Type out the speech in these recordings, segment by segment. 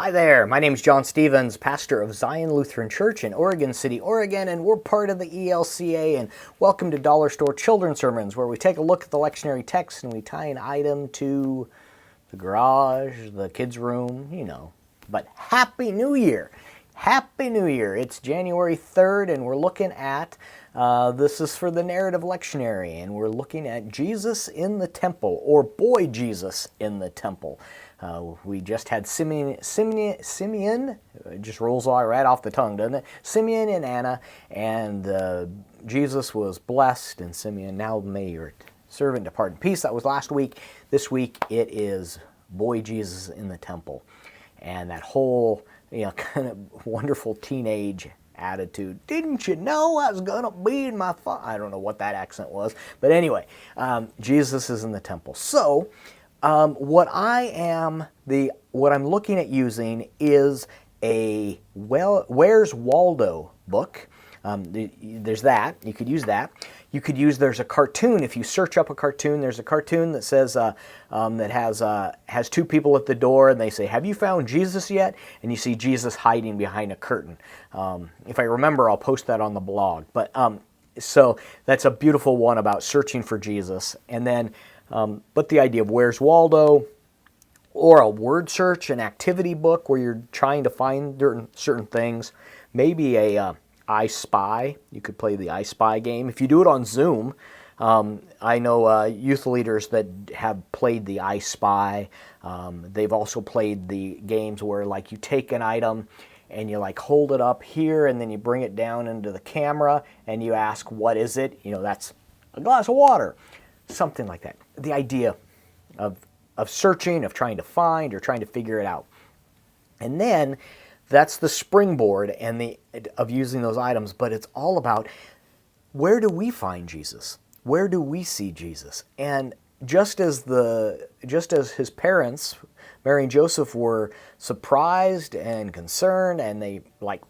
Hi there, my name is John Stevens, pastor of Zion Lutheran Church in Oregon City, Oregon, and we're part of the ELCA, and welcome to Dollar Store Children's Sermons, where we take a look at the lectionary text and we tie an item to the garage, the kids' room, But Happy New Year! Happy New Year! It's January 3rd, and we're looking at, this is for the narrative lectionary, and we're looking at Jesus in the temple, or Boy Jesus in the temple. We just had Simeon, it just rolls all right off the tongue, doesn't it? Simeon and Anna, and Jesus was blessed, and Simeon, now may your servant depart in peace. That was last week. This week it is Boy Jesus in the temple. And that whole, kind of wonderful teenage attitude. Didn't you know I was going to be in my I don't know what that accent was. But anyway, Jesus is in the temple. So, what I'm looking at using is a Where's Waldo book. There's that. You could use that. You could use, there's a cartoon. If you search up a cartoon, there's a cartoon that says, that has two people at the door, and they say, "Have you found Jesus yet?" And you see Jesus hiding behind a curtain. If I remember, I'll post that on the blog. But so that's a beautiful one about searching for Jesus. And then, but the idea of Where's Waldo, or a word search, an activity book where you're trying to find certain things, maybe a I Spy. You could play the I Spy game. If you do it on Zoom, I know youth leaders that have played the I Spy. They've also played the games where like you take an item and you like hold it up here and then you bring it down into the camera and you ask, what is it? That's a glass of water. Something like that. The idea of searching, of trying to find or trying to figure it out. And then that's the springboard of using those items, but it's all about, where do we find Jesus? Where do we see Jesus? And just as his parents, Mary and Joseph, were surprised and concerned, and they like,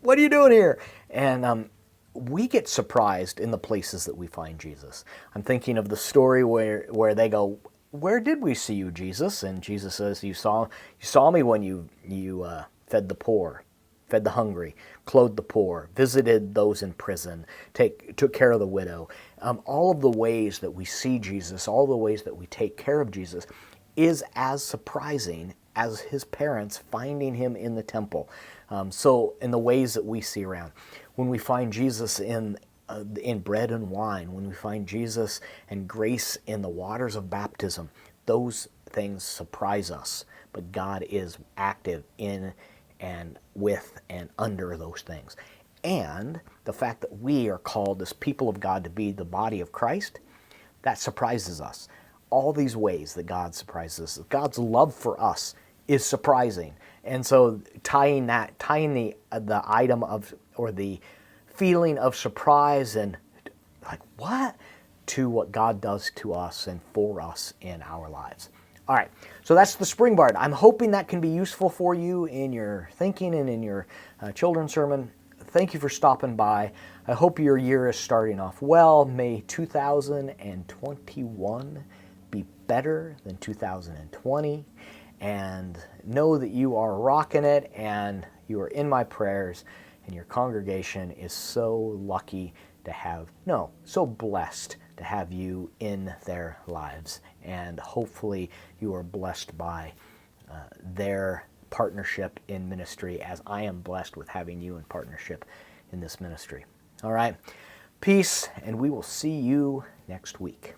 "What are you doing here?" And we get surprised in the places that we find Jesus. I'm thinking of the story where they go, "Where did we see you, Jesus?" And Jesus says, "You saw me when you fed the poor, fed the hungry, clothed the poor, visited those in prison, took care of the widow." All of the ways that we see Jesus, all the ways that we take care of Jesus, is as surprising as his parents finding him in the temple. So in the ways that we see around, when we find Jesus in bread and wine, when we find Jesus and grace in the waters of baptism, those things surprise us. But God is active in and with and under those things. And the fact that we are called as people of God to be the body of Christ, that surprises us. All these ways that God surprises us, God's love for us is surprising. And so tying the item of, or the feeling of surprise and like, what? To what God does to us and for us in our lives. All right, so that's the springboard. I'm hoping that can be useful for you in your thinking and in your children's sermon. Thank you for stopping by. I hope your year is starting off well. May 2021 be better than 2020. And know that you are rocking it, and you are in my prayers, and your congregation is so lucky to have, so blessed to have you in their lives. And hopefully you are blessed by their partnership in ministry, as I am blessed with having you in partnership in this ministry. All right, peace, and we will see you next week.